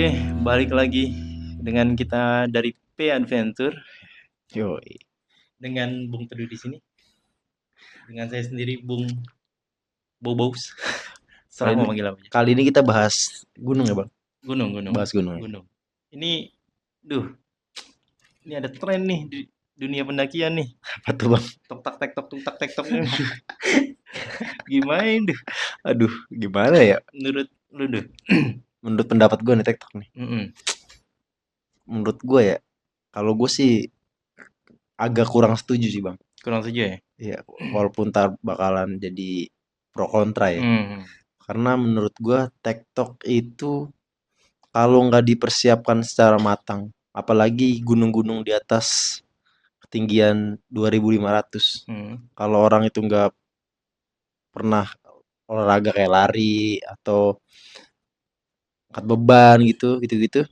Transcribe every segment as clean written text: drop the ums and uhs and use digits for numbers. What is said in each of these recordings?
Oke, balik lagi dengan kita dari P Adventure Yoi. dengan Bung Teduh di sini, dengan saya sendiri Bung Bobos. Kali Serah ini, mau manggil apa aja. kali ini kita bahas gunung ya bang. Gunung, gunung, Bahas gunung ya. gunung. Ini, duh, ini ada tren nih di dunia pendakian nih. Apa tuh bang? Tok tak tek tok tuk tak tek tok. Gimana ini? Aduh, gimana ya? Menurut lu duh? Menurut pendapat gue nih TikTok nih. Mm-mm. Menurut gue ya, kalau gue sih agak kurang setuju sih bang. Kurang setuju ya? Iya, walaupun ntar bakalan jadi pro kontra ya. Hmm. Karena menurut gue TikTok itu kalau nggak dipersiapkan secara matang, apalagi gunung-gunung di atas ketinggian 2.500. Hmm. Kalau orang itu nggak pernah olahraga kayak lari atau angkat beban gitu-gitu,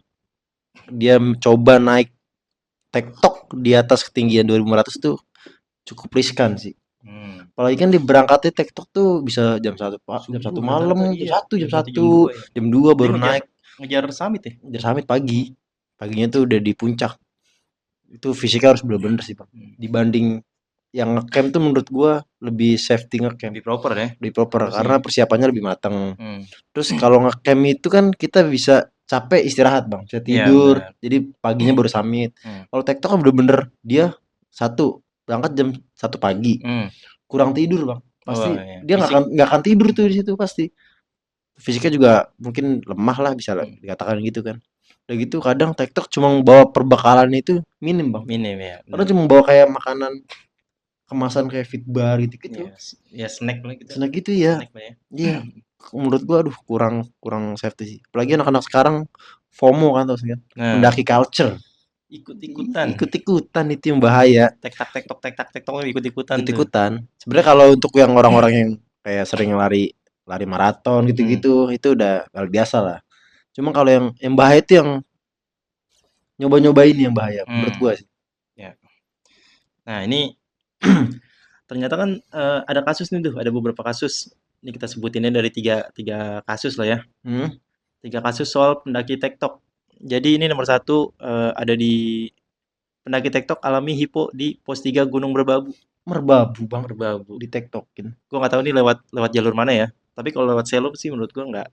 dia coba naik tektok di atas ketinggian 2.500 tuh cukup riskan sih. Hmm. Apalagi kan di berangkatnya tektok tuh bisa jam Subuh satu rata-rata malam, iya. jam Jam 1 satu jam 2 ya. jam 2 Dia baru ngejar naik. ngejar summit ya? Jam Summit pagi. Paginya tuh udah di puncak. Itu fisiknya harus bener-bener sih, Bang. Hmm. Dibanding yang ngecamp tuh menurut gua lebih safety ngecamp. Lebih proper ya? Lebih proper Harusnya. karena persiapannya lebih matang. Hmm. Terus kalau ngecamp itu kan kita bisa capek istirahat, Bang. Bisa Iya tidur. benar. Jadi paginya baru summit. Hmm. Kalau tektok kan bener-bener dia satu berangkat jam 1 pagi. Hmm. Kurang tidur, Bang. Oh Pasti ya, dia fisik. nggak akan tidur tuh di situ pasti. Fisiknya juga mungkin lemah lah bisa Hmm. dikatakan gitu kan. Udah gitu kadang TikTok cuma bawa perbekalan itu minim bang. Minim ya, Kadang benar. cuma bawa kayak makanan kemasan kayak Fitbar gitu-gitu. Ya, ya snack lah kita. Snack gitu ya. Snack lah ya. Iya. Menurut gua aduh kurang kurang safety sih. Apalagi anak-anak sekarang FOMO kan terus kan. Nah, Mendaki culture. ikut-ikutan. Ikut-ikutan itu yang bahaya. Tek tak tek tok ikut-ikutan tuh. Ikut-ikutan. Sebenarnya kalau untuk yang orang-orang yang kayak sering lari lari maraton Hmm. gitu-gitu itu udah hal biasa lah. Cuma kalau yang bahaya itu yang nyoba-nyobain yang bahaya menurut Hmm. gua sih. Ya. Nah, ini ternyata kan ada kasus nih tuh, ada beberapa kasus. Ini kita sebutinnya dari tiga tiga kasus lah ya. Hmm? Tiga kasus soal pendaki tektok. Jadi ini nomor satu ada di pendaki tektok alami hipo di pos 3 Gunung Merbabu. Merbabu bang Merbabu. di TikTokin. Gue nggak tahu nih lewat lewat jalur mana ya. Tapi kalau lewat Selo sih menurut gue nggak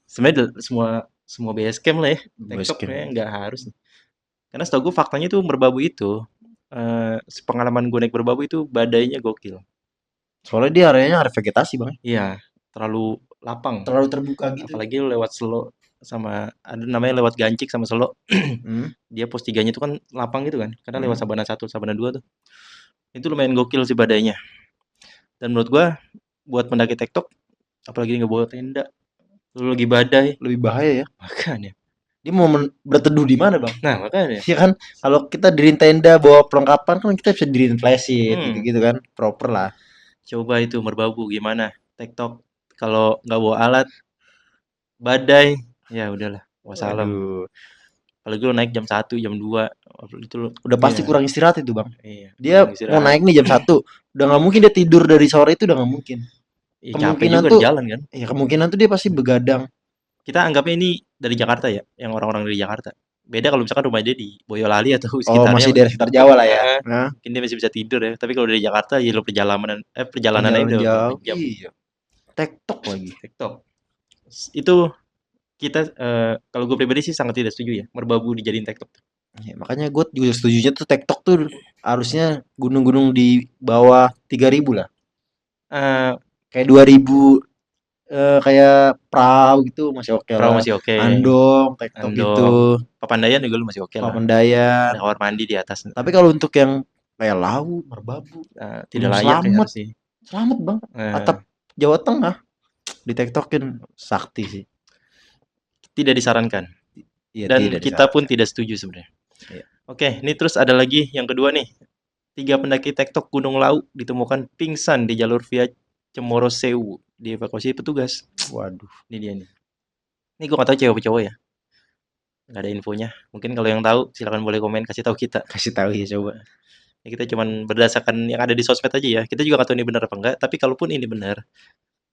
sebenarnya semua semua base camp lah ya. TikTok Basecamp. kayaknya nggak harus. Karena setahu gue faktanya tuh Merbabu itu pengalaman gue naik Merbabu itu badainya gokil. Soalnya dia areanya area vegetasi bang. Iya, terlalu lapang. Terlalu terbuka gitu. Apalagi lu lewat Selo sama ada namanya lewat Gancik sama Selo. Hmm? Dia pos tiganya itu kan lapang gitu kan. Karena lewat Hmm? Sabana 1, Sabana 2 tuh. Itu lumayan gokil sih badainya. Dan menurut gua buat pendaki tektok apalagi nggak bawa tenda. Lu lagi badai, Lebih bahaya ya. makanya. Dia mau berteduh di mana bang? Nah, makanya. Iya kan kalau kita diriin tenda bawa perlengkapan kan kita bisa diriin flysheet Hmm, gitu-gitu kan proper lah. coba itu Merbabu gimana? Tektok kalau nggak bawa alat badai, ya udahlah, wassalam. Waduh. Apalagi lu naik jam 1, jam 2, itu lu, Udah pasti iya, kurang istirahat itu bang. iya, Dia kurang mau istirahat. naik nih jam 1. Udah nggak mungkin dia tidur dari sore itu udah nggak mungkin. Iya, capek Kemungkinan juga di tuh jalan kan. ya kemungkinan tuh dia pasti begadang. Kita anggapnya ini dari Jakarta ya, yang orang-orang dari Jakarta. Beda kalau misalkan rumah dia di Boyolali atau Oh sekitarnya, masih daerah sekitar Jawa lah ya. heeh, Nah, mungkin dia masih bisa tidur ya. Tapi kalau dari Jakarta ya lu perjalanan aja perjalanan udah berapa jauh. jam. Iya. TikTok lagi. TikTok. Itu kita kalau gue pribadi sih sangat tidak setuju ya, merbabu dijadiin TikTok. Ya, makanya gue juga setujunya tuh TikTok tuh harusnya gunung-gunung di bawah 3.000 lah. Eh, Kayak 2.000 kayak perahu gitu masih oke Perahu lah. masih oke, Andong, TikTok Andong, gitu, Papandayan juga lu masih oke lah. Papandayan. Ada kamar mandi di atas. Tapi kalau untuk yang kayak Lawu, Merbabu, Tidak Gunung layak ya Slamet, harusnya. Slamet bang, Eh, atap Jawa Tengah di TikTokin sakti sih. Tidak disarankan. Iya Dan tidak kita pun disarankan. tidak setuju sebenarnya. Iya. Oke, ini terus ada lagi yang kedua nih. Tiga pendaki tektok Gunung Lau ditemukan pingsan di jalur via Cemoro Sewu, dievakuasi petugas. Waduh, Ini dia nih. Ini gue gak tahu cewek apa cowok ya. Gak ada infonya. Mungkin kalau yang tahu silakan boleh komen kasih tahu kita. kasih tahu ya coba. Ya, kita cuman berdasarkan yang ada di sosmed aja ya. Kita juga gak tahu ini benar apa enggak. Tapi kalaupun ini benar,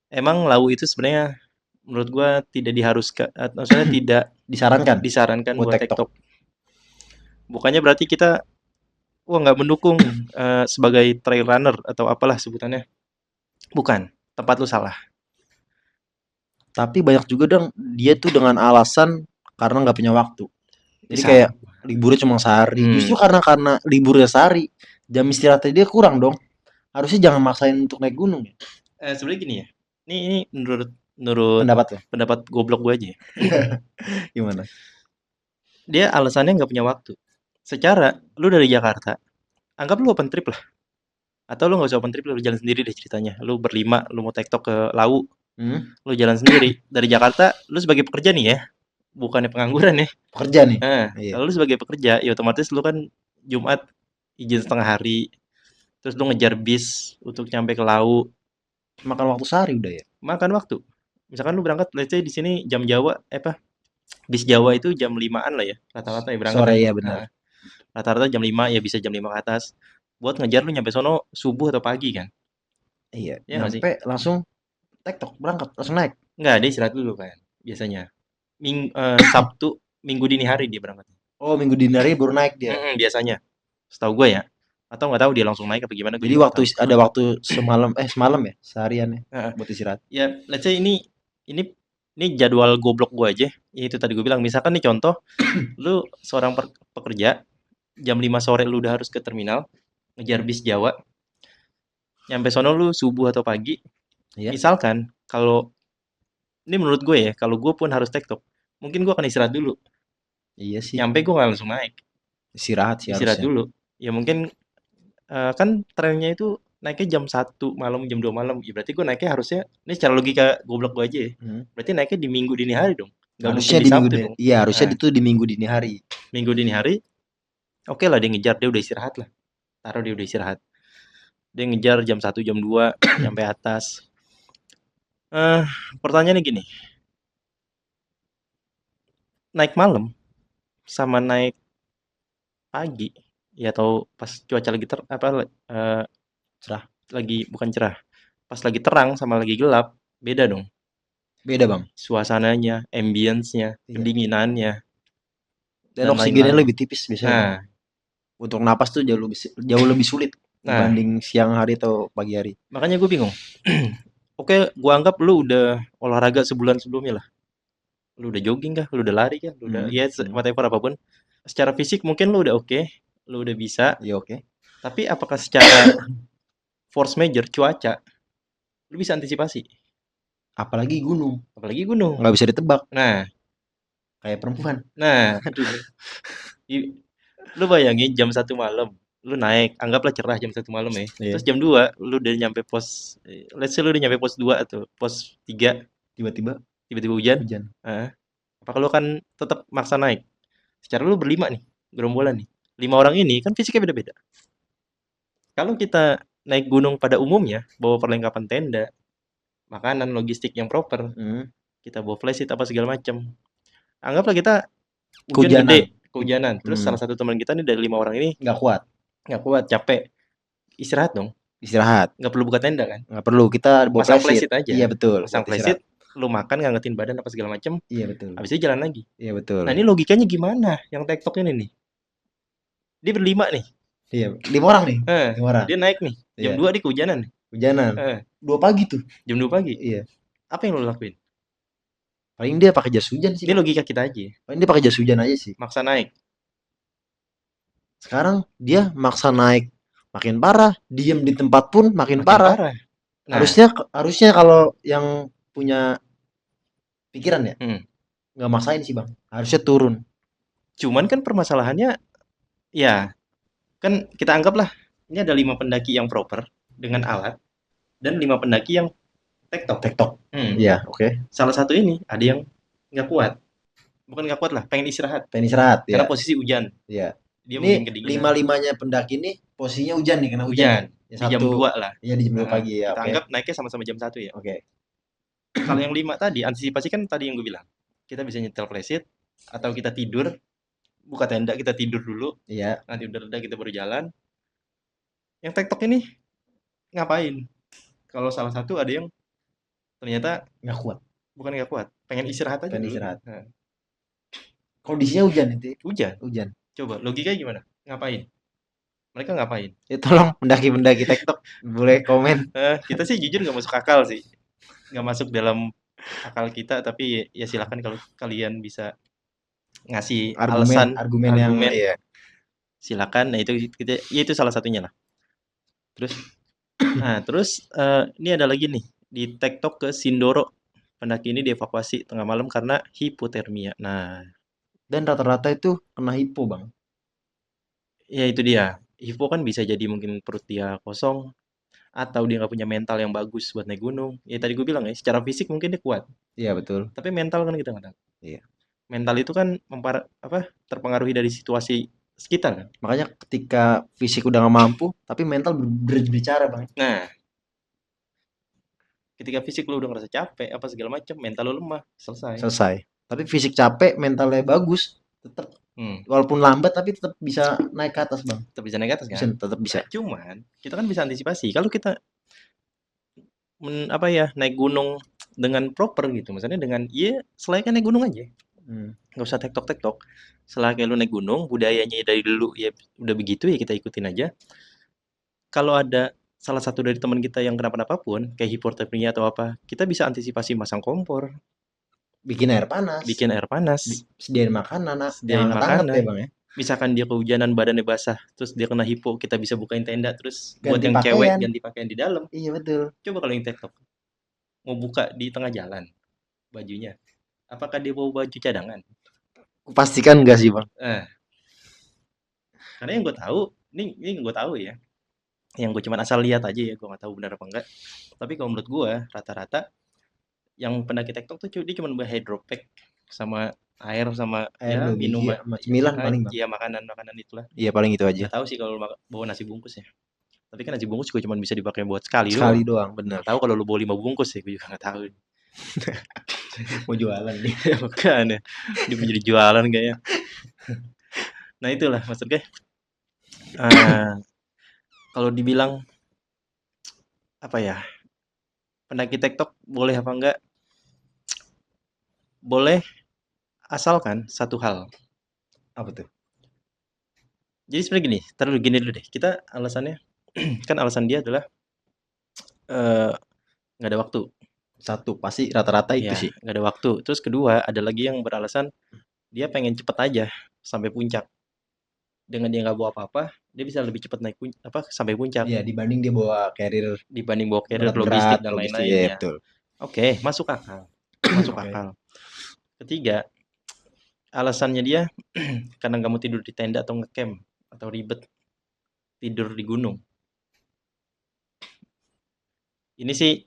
emang Lau itu sebenarnya menurut gua tidak diharuskan, maksudnya tidak Disarankan disarankan buat buat TikTok. TikTok. Bukannya berarti kita wah nggak mendukung sebagai trail runner atau apalah sebutannya. Bukan, tempat lu salah. Tapi banyak juga dong dia tuh dengan alasan karena nggak punya waktu. Jadi Bisa. kayak liburnya cuma sehari. Justru karena liburnya sehari, jam istirahatnya dia kurang dong. Harusnya jangan maksain untuk naik gunung ya. Sebenarnya gini ya. Ini menurut menurut Pendapat lo pendapat goblok gue aja ya. gimana? Dia alasannya nggak punya waktu. Secara lu dari Jakarta, anggap lu open trip lah. Atau lu nggak usah open trip, lu jalan sendiri deh ceritanya. Lu berlima, lu mau tektok ke Lau, lu jalan sendiri. Dari Jakarta, lu sebagai pekerja nih ya, bukannya pengangguran ya. Pekerja nih. Iya. Kalau lu sebagai pekerja, ya otomatis lu kan Jumat izin setengah hari, terus lu ngejar bis untuk nyampe ke Lau, Makan waktu sehari udah ya. makan waktu. Misalkan lu berangkat, let's say di sini jam Jawa, bis Jawa itu jam 5-an lah ya, rata-rata ya berangkat Sore kan. ya benar. Rata-rata jam 5 ya bisa jam 5 ke atas. Buat ngejar lu nyampe sono subuh atau pagi kan. Iya, Ya nggak sih? nyampe langsung tektok berangkat langsung naik. Nggak, dia istirahat dulu kan biasanya. Sabtu, Minggu dini hari dia berangkat. Oh, minggu dini hari baru naik dia. Biasanya. Setahu gue ya. Atau nggak tahu dia langsung naik apa gimana, gue Jadi juga nggak waktu tahu. ada waktu semalam ya, seharian ya Heeh. buat istirahat. Ya, let's say ini jadwal goblok gue aja. Ya itu tadi gue bilang, misalkan nih contoh, lu seorang pekerja, jam 5 sore lu udah harus ke terminal, ngejar bis Jawa, nyampe sono lu subuh atau pagi. Iya. Misalkan kalau ini menurut gue ya, kalau gue pun harus tektok, mungkin gue akan istirahat dulu. Iya sih. Nyampe gue nggak langsung naik, Istirahat sih istirahat harusnya. dulu. Ya mungkin kan trennya itu naiknya jam 1 malam, jam 2 malam. Ya berarti gue naiknya harusnya, ini secara logika goblok gue aja ya. Berarti naiknya di Minggu dini hari dong. Nggak mungkin Harusnya di di minggu Sabtu dini. dong. Iya, harusnya Nah, itu di minggu dini hari. Minggu dini hari, oke lah dia ngejar, dia udah istirahat lah. Taruh dia udah istirahat. Dia ngejar jam 1, jam 2, nyampe atas. Eh, Pertanyaannya gini, naik malam sama naik pagi, ya atau pas cuaca lagi Cerah. lagi bukan cerah, pas lagi terang sama lagi gelap, beda dong. Beda, Bang. Suasananya, ambience-nya, Iya. kedinginannya, Dan dan oksigennya lain-lain. lebih tipis biasanya, Bang. Nah, Untuk napas tuh jauh lebih sulit nah, dibanding siang hari atau pagi hari. makanya gue bingung. Oke, gue anggap lu udah olahraga sebulan sebelumnya lah. Lu udah jogging kah? Lu udah lari kah? Lu udah, ya whatever apapun. Secara fisik mungkin lu udah oke, lu udah bisa. Iya, oke. Tapi apakah secara force major, cuaca, lu bisa antisipasi? Apalagi gunung, Apalagi gunung. nggak bisa ditebak Nah, kayak perempuan. aduh. Lu bayangin jam 1 malam, lu naik, anggaplah cerah jam 1 malam ya. Iya. Terus jam 2, lu udah nyampe let's say lu udah nyampe pos 2 atau pos 3, Tiba-tiba tiba-tiba hujan. hujan. Apakah lu akan tetap maksa naik? Secara lu berlima nih, gerombolan nih. 5 orang ini kan fisiknya beda-beda. Kalau kita naik gunung pada umumnya, bawa perlengkapan tenda, makanan, logistik yang proper, kita bawa flashlight apa segala macam. Anggaplah kita hujan Kehujanan. gede, kehujanan. Terus salah satu teman kita nih dari 5 orang ini Nggak kuat, capek, istirahat dong. istirahat. Nggak perlu buka tenda kan? Nggak perlu, kita bawa Pasang flashlight. flashlight aja. Iya betul. Pasang buat istirahat. flashlight, lu makan ngangetin badan apa segala macam. Iya betul. Habis itu jalan lagi. Iya betul. Nah ini logikanya gimana? Yang TikTok ini nih, dia berlima nih. Iya, 5 orang nih. 5 orang. Dia naik nih. Jam 2 di kehujanan nih. Hujanan. 2 pagi tuh. Jam 2 pagi. Iya. Apa yang lo lakuin? Paling dia pakai jas hujan sih. Ini logika kita aja. Paling dia pakai jas hujan aja sih. Maksa naik. Sekarang dia maksa naik makin parah, diem di tempat pun makin parah. Nah, harusnya kalau yang punya pikiran ya, nggak maksain sih bang. Harusnya turun. Cuman kan permasalahannya, ya kan kita anggaplah ini ada 5 pendaki yang proper dengan alat dan 5 pendaki yang tektok. Iya, oke. Salah satu ini ada yang nggak kuat. Bukan nggak kuat lah, pengen istirahat. Karena posisi hujan. Iya. Dia Ini mungkin kedinginan. 5-5-nya pendaki ini posisinya hujan nih, kena Hujan. Ya, Di jam 2 lah. Iya, di jam 2 pagi ya. Kita anggap naiknya sama-sama jam 1 ya. Oke. Kalau yang 5 tadi, antisipasi kan tadi yang gue bilang. Kita bisa nyetel flashlight atau kita tidur, buka tenda, kita tidur dulu. Iya. Nanti udah reda kita baru jalan. Yang TikTok ini ngapain? Kalau salah satu ada yang ternyata nggak kuat. bukan nggak kuat, pengen istirahat aja pengen dulu. istirahat. Nah, Kondisinya hujan itu, hujan. hujan. Coba logikanya gimana? Ngapain? Mereka ngapain? Ya tolong pendaki-pendaki TikTok boleh komen Kita sih jujur nggak masuk akal sih, nggak masuk dalam akal kita. Tapi ya silakan kalau kalian bisa ngasih argumen alasan, argumen yang argumen, ya. silakan. Nah itu kita, ya itu salah satunya lah. Terus, ini ada lagi nih di TikTok ke Sindoro. Pendaki ini dievakuasi tengah malam karena hipotermia. Nah, Dan rata-rata itu kena hipo bang. ya itu dia. Hipo kan bisa jadi mungkin perut dia kosong, atau dia nggak punya mental yang bagus buat naik gunung. Ya tadi gue bilang ya, secara fisik mungkin dia kuat, Iya betul. tapi mental kan kita nggak tahu. Iya. Mental itu kan terpengaruhi dari situasi sekitar kan. Makanya ketika fisik udah gak mampu, tapi mental berbicara bang. Nah, ketika fisik lu udah ngerasa capek apa segala macam, mental lu lemah, selesai. Selesai. Tapi fisik capek, mentalnya bagus, tetap Hmm, walaupun lambat tapi tetap bisa naik ke atas bang. tetap bisa naik atas Bisa, kan. tetap bisa. Nah, cuman kita kan bisa antisipasi kalau kita naik gunung dengan proper gitu. Misalnya dengan ya selayaknya naik gunung aja. Hmm. Nggak usah tektok-tektok. Selayaknya lu naik gunung, budayanya dari dulu ya udah begitu, ya kita ikutin aja. Kalau ada salah satu dari teman kita yang kenapa-napa pun, kayak hipotermia atau apa, kita bisa antisipasi masang kompor, Bikin air panas, bikin air panas, sediain makanan yang sediain hangat-hangat ya makanan. bang ya. Misalkan dia kehujanan badannya basah, terus dia kena hipo, kita bisa bukain tenda, terus buat Ganti yang cewek pakaian. ganti pakaian di dalam. Iya betul. Coba kalau yang TikTok mau buka di tengah jalan bajunya, apakah dia bawa baju cadangan? Pastikan enggak sih bang. Eh, karena yang gue tahu, ini gue tahu ya, yang gue cuma asal lihat aja ya, gue nggak tahu benar apa enggak. Tapi kalau menurut gue rata-rata yang pendaki TikTok tuh dia cuma bawa hydropack sama air sama Air ya lebih iya, minuman, cemilan paling bang. ya makanan-makanan itulah. Iya paling itu aja. Nggak tahu sih kalau bawa nasi bungkus ya. Tapi kan nasi bungkus juga cuma bisa dipakai buat sekali Sekali doang. doang bener. Nggak tahu kalau lu bawa 5 bungkus ya, gue juga nggak tahu. Mau jualan nih. Bukan ya, dia menjadi jualan kayaknya. Nah itulah maksudnya. Kalau dibilang apa ya, pendaki TikTok boleh apa enggak? Boleh, asalkan satu hal. Apa tuh? Jadi sebenarnya gini, taruh gini dulu deh. Kita alasannya kan alasan dia adalah eh, nggak ada waktu. Satu pasti rata-rata itu Ya, sih. nggak ada waktu. Terus kedua, ada lagi yang beralasan dia pengen cepet aja sampai puncak. Dengan dia nggak bawa apa-apa, dia bisa lebih cepat naik sampai puncak Iya dibanding dia bawa carrier dibanding bawa carrier, berat-berat logistik dan logistik ya lain-lainnya. betul. Oke, masuk akal. Masuk Oke. akal. Ketiga, alasannya dia karena nggak mau tidur di tenda atau ngecamp atau ribet tidur di gunung. Ini sih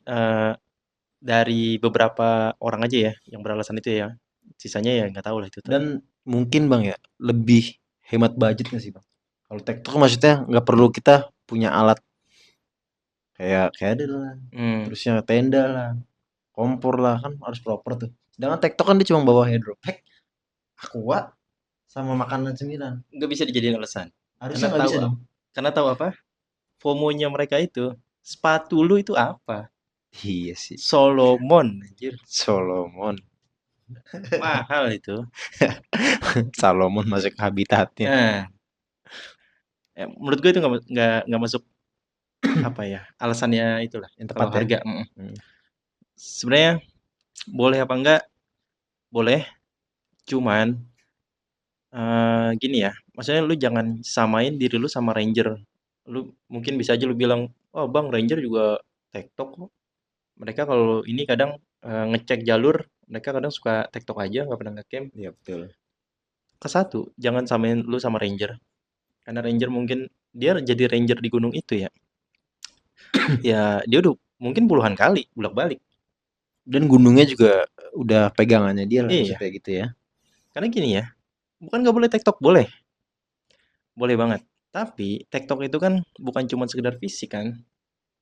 dari beberapa orang aja ya yang beralasan itu ya. Sisanya ya nggak tahu lah itu. Dan mungkin bang ya lebih hemat budget nggak sih bang? Kalau TikTok maksudnya nggak perlu kita punya alat kayak ada lah, terusnya tenda lah, kompor lah kan harus proper tuh. Sedangkan TikTok kan dia cuma bawa hydropack, aqua, sama makanan cemilan. Nggak bisa dijadiin alasan. Harusnya Karena nggak tahu bisa dong. karena tahu apa? FOMO-nya mereka itu sepatu lu itu apa? Iya sih. Solomon, anjir. Solomon. Mahal itu. Salomon masuk habitatnya. Nah, menurut gue itu nggak masuk apa ya alasannya itulah. Yang tepat Kalau ya. harga, sebenarnya boleh apa enggak? Boleh. Cuman gini ya, maksudnya lu jangan samain diri lu sama ranger. Lu mungkin bisa aja lu bilang, oh bang, ranger juga TikTok kok. Mereka kalau ini kadang ngecek jalur, mereka kadang suka TikTok aja, nggak pernah ngecamp. Iya betul. Ke satu, jangan samain lu sama ranger. Karena ranger mungkin dia jadi ranger di gunung itu ya. Ya dia udah mungkin puluhan kali bolak-balik. Dan gunungnya juga udah pegangannya dia lah, Iya. maksudnya gitu ya. Karena gini ya, bukan nggak boleh TikTok, boleh. Boleh banget. Tapi TikTok itu kan bukan cuma sekedar fisik kan.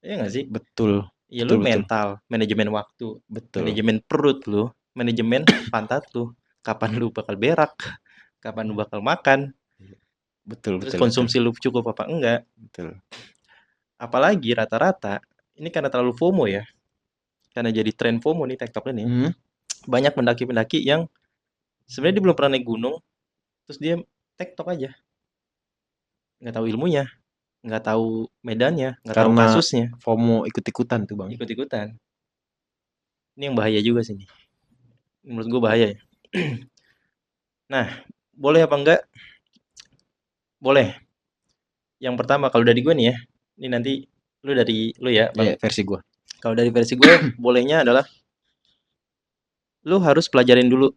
Iya nggak sih? Betul. Ya Betul lu betul. mental, manajemen waktu, Betul. manajemen perut lu, manajemen pantat lu. Kapan lu bakal berak, kapan lu bakal makan, Betul terus betul. konsumsi lu cukup apa enggak. Betul. Apalagi rata-rata, ini karena terlalu FOMO ya. Karena jadi tren FOMO nih TikTok ini. banyak pendaki-pendaki yang sebenarnya dia belum pernah naik gunung, terus dia tektok aja, nggak tahu ilmunya, nggak tahu medannya, nggak tahu Karena kasusnya, FOMO ikut-ikutan tuh, Bang. ikut-ikutan. Ini yang bahaya juga sih nih. Menurut gue bahaya ya. Nah, boleh apa enggak? Boleh. Yang pertama kalau dari gue nih ya, ini nanti lu dari lu ya, Ya, Bang. versi gua. Kalau dari versi gue, bolehnya adalah lu harus pelajarin dulu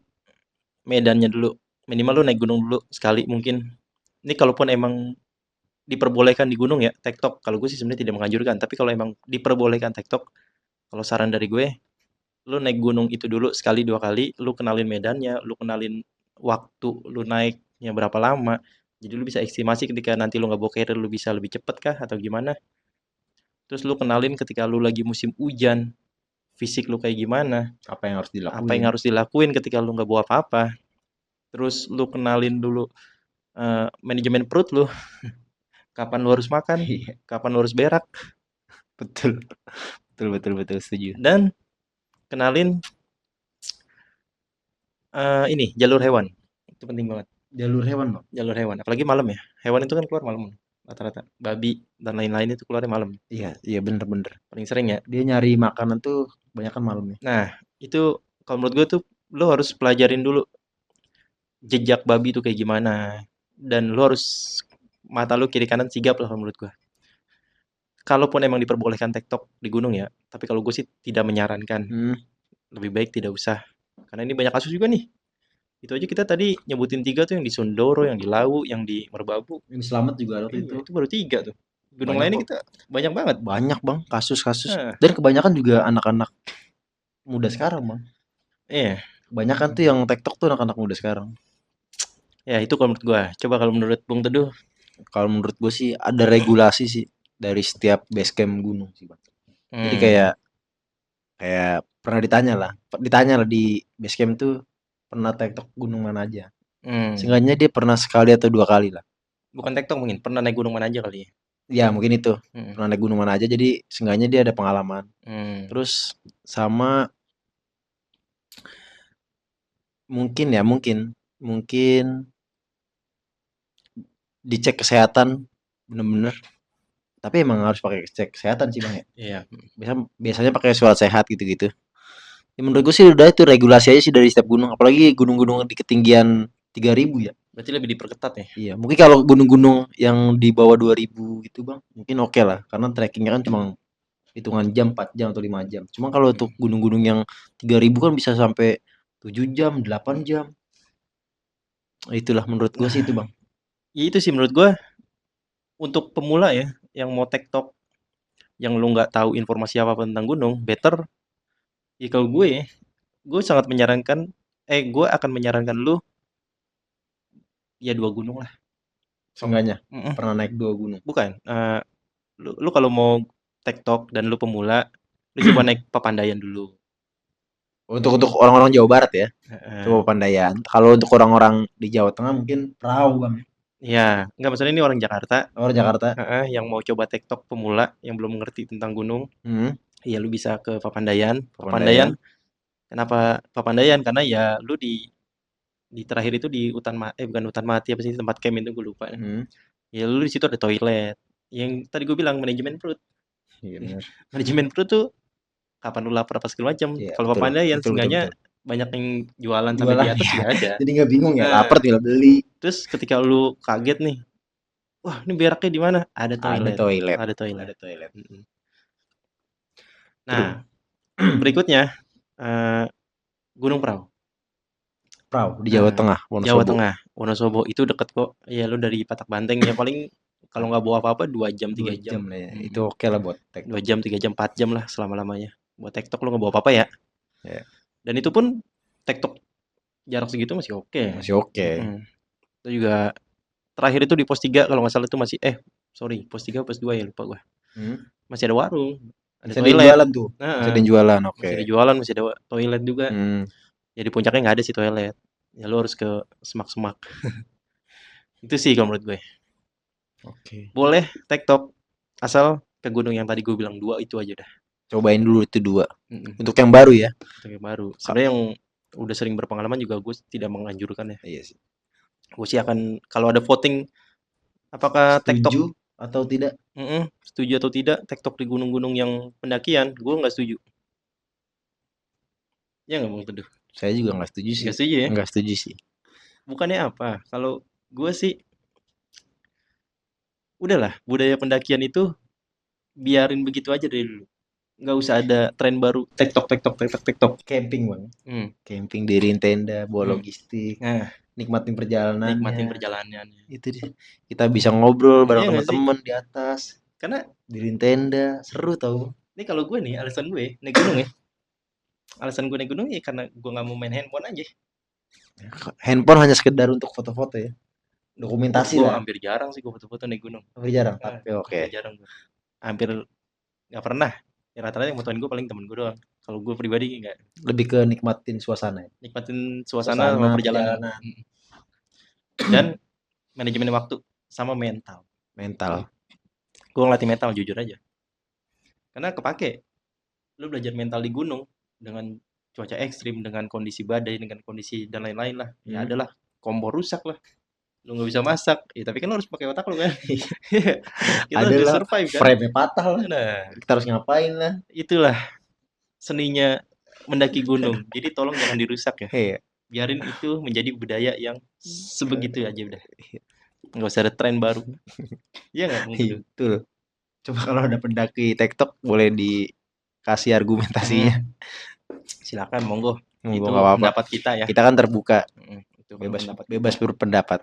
medannya dulu. Minimal lu naik gunung dulu sekali mungkin. Ini kalaupun emang diperbolehkan di gunung ya, tektok. Kalau gue sih sebenarnya tidak menganjurkan, tapi kalau emang diperbolehkan tektok, kalau saran dari gue, lu naik gunung itu dulu sekali dua kali, lu kenalin medannya, lu kenalin waktu lu naiknya berapa lama. Jadi lu bisa estimasi ketika nanti lu nggak bawa carrier lu bisa lebih cepet kah atau gimana. Terus lu kenalin ketika lu lagi musim hujan, fisik lu kayak gimana, Apa yang harus apa yang dilakuin? harus dilakuin ketika lu nggak bawa apa-apa. Terus lu kenalin dulu manajemen perut lu, kapan lu harus makan, Iya, kapan lu harus berak, betul. Betul, betul, betul, setuju. dan kenalin ini jalur hewan. Itu penting banget. Jalur hewan, Bang. Jalur hewan, apalagi malam ya. Hewan itu kan keluar malam rata-rata. Babi dan lain-lain itu keluarnya malam. Iya, iya, bener, bener. Paling sering ya. Dia nyari makanan tuh kebanyakan malam ya. Nah, itu kalau menurut gue tuh lo harus pelajarin dulu jejak babi itu kayak gimana. Dan lo harus mata lo kiri kanan sigap lah kalau menurut gue. Kalaupun emang diperbolehkan tektok di gunung ya, tapi kalau gue sih tidak menyarankan. Hmm. Lebih baik tidak usah. Karena ini banyak kasus juga nih. Itu aja kita tadi nyebutin 3 tuh yang di Sundoro, yang di Lawu, yang di Merbabu. Ini selamat juga waktu Iya, itu. itu baru 3 tuh. Gunung Banyak lainnya kok. kita banyak banget. Banyak, Bang, kasus-kasus. Nah, Dan kebanyakan juga anak-anak muda sekarang, Bang. iya. Kebanyakan tuh yang TikTok tuh anak-anak muda sekarang. Ya itu kalau menurut gua. Coba kalau menurut Bung Teduh. Kalau menurut gue sih ada regulasi sih dari setiap base camp gunung sih, Bang. Jadi Hmm, kayak kayak pernah ditanya lah di base camp tuh pernah TikTok gunung mana aja. hmm. Seenggaknya dia pernah sekali atau 2 kali lah. Bukan tektok mungkin. Pernah naik gunung mana aja kali ya. Ya mungkin itu Hmm, pernah naik gunung mana aja. Jadi seenggaknya dia ada pengalaman. hmm, Terus sama mungkin dicek kesehatan bener-bener. Tapi emang harus pakai cek kesehatan sih, Bang, ya. iya. Biasanya pakai surat sehat gitu-gitu. Ya menurut gue sih udah itu regulasi aja sih dari setiap gunung, apalagi gunung-gunung di ketinggian 3.000 ya. Berarti lebih diperketat ya. Iya, mungkin kalau gunung-gunung yang di bawah 2.000 gitu, Bang, mungkin oke lah karena trekkingnya kan cuma hitungan jam, 4 jam atau 5 jam. Cuma kalau untuk Hmm. gunung-gunung yang 3.000 kan bisa sampai 7 jam, 8 jam. Itulah menurut gue sih itu, Nah, Bang. ya itu sih menurut gua untuk pemula ya yang mau tektok yang lu nggak tahu informasi apa tentang gunung, better ya kalau gue sangat menyarankan gue akan menyarankan lu ya 2 gunung lah. Seenggaknya Mm-mm. pernah naik 2 gunung. Bukan, lu kalau mau tektok dan lu pemula, lu coba naik Papandayan dulu. Untuk orang-orang Jawa Barat ya, Heeh. coba Pandayan. Kalau untuk orang-orang di Jawa Tengah mungkin perahu, Bang. Iya, enggak maksudnya ini orang Jakarta, Orang Jakarta. heeh, yang mau coba tektok pemula, yang belum mengerti tentang gunung, Hmm, ya lu bisa ke Papandayan. Papandayan, Papandayan. kenapa Papandayan? Karena ya lu di terakhir itu di bukan hutan mati apa sih tempat camp itu gue lupa. Hmm, Ya lu di situ ada toilet. Yang tadi gue bilang manajemen perut. iya benar. Manajemen perut tuh kapan lu lapar apa segala macam. Iya, Kalau betul. Papandayan Betul, betul, seenggaknya betul. banyak yang jualan sampai di Jualan atas ya. juga ada. Jadi nggak bingung ya, Nah, lapar tinggal beli. terus ketika lu kaget nih, wah ini beraknya di mana? Ada Ada toilet, toilet. ada toilet. Ada toilet. Mm-mm. Terus Nah, berikutnya eh, Gunung Prau. perahu di Jawa Nah, Tengah, Jawa Wonosobo. Tengah, Wonosobo itu deket kok. Ya lu dari Patak Banteng ya paling kalau nggak bawa apa-apa 2 jam Dua 3 jam. jam lah ya. Itu Mm-mm. oke lah buat Dua TikTok. jam 3 jam 4 jam lah selama lamanya. Buat tektok lu nggak bawa apa-apa ya. Ya, Dan itu pun tektok jarak segitu masih oke. masih oke. Mm-mm. Itu juga terakhir itu di pos 3 kalau nggak salah itu masih sorry pos 3 pos 2 ya lupa gua. Hmm. Masih ada warung, ada Masih ada yang toilet. jualan tuh. Masih ada Heeh. yang jualan, oke. Masih ada jualan, masih ada toilet juga. Hmm, Ya di puncaknya nggak ada sih toilet. Ya lu harus ke semak-semak. Itu sih kalau menurut gue. oke. Boleh tektok asal ke gunung yang tadi gue bilang 2 itu aja dah. Cobain dulu itu 2. Mm-mm. Untuk yang baru ya. Itu yang baru. Ka- Sebenarnya yang udah sering berpengalaman juga gue tidak menganjurkan ya. Iya sih. Gue sih akan kalau ada voting apakah tektok Setuju atau tidak? setuju atau tidak tektok di gunung-gunung yang pendakian, gue nggak setuju. Ya nggak Bang Teduh? Saya juga nggak setuju sih. Nggak setuju ya? Nggak setuju sih. Bukannya apa? Kalau gue sih udahlah budaya pendakian itu biarin begitu aja dari dulu. Nggak usah ada tren baru tektok tektok tektok tektok. Camping bang. Hmm. Camping, diriin tenda, bawa Hmm. logistik, Nah, nikmatin perjalanannya. nikmatin perjalanannya. Itu dia. Kita bisa ngobrol bareng Iya nggak sih? teman-teman di atas. Karena Diriin tenda, seru tau. ini kalau gue nih alasan gue naik gunung ya. Alasan gue naik gunung ya karena gue nggak mau main handphone aja. Handphone hanya sekedar untuk foto-foto ya. Dokumentasi Gue lah. hampir jarang sih gue foto-foto naik gunung. Hampir jarang, tapi oke. Hampir jarang gue. Hampir nggak pernah. Ya rata-rata yang fotoin gue paling temen gue doang. Kalau gue pribadi nggak. Lebih ke nikmatin suasana. Nikmatin suasana sama perjalanan. Dan manajemen waktu sama mental. Mental. Gue ngelatih mental jujur aja. Karena kepake. Lu belajar mental di gunung dengan cuaca ekstrim, dengan kondisi badai, dengan kondisi dan lain-lain lah. Ya adalah kompor rusak lah. Lu nggak bisa masak, ya tapi kan lu harus pakai otak lu kan. Kita harus Adalah survive kan. frame-nya patah lah. Nah, Kita harus ngapain lah. itulah seninya mendaki gunung. Jadi tolong jangan dirusak ya. Iya. Biarin itu menjadi budaya yang sebegitu aja udah. Nggak usah ada tren baru. Iya nggak mungkin. Betul. Coba kalau ada pendaki TikTok boleh dikasih argumentasinya. Silakan monggo. Monggo, Itu nggak apa-apa. pendapat kita ya. Kita kan terbuka. Itu Bebas berpendapat.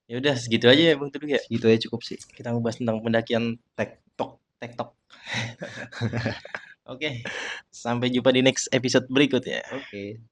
Ya udah segitu aja ya Bang Teduh ya. Segitu aja cukup sih. Kita membahas tentang pendakian tektok. Oke. Sampai jumpa di next episode berikutnya. Oke.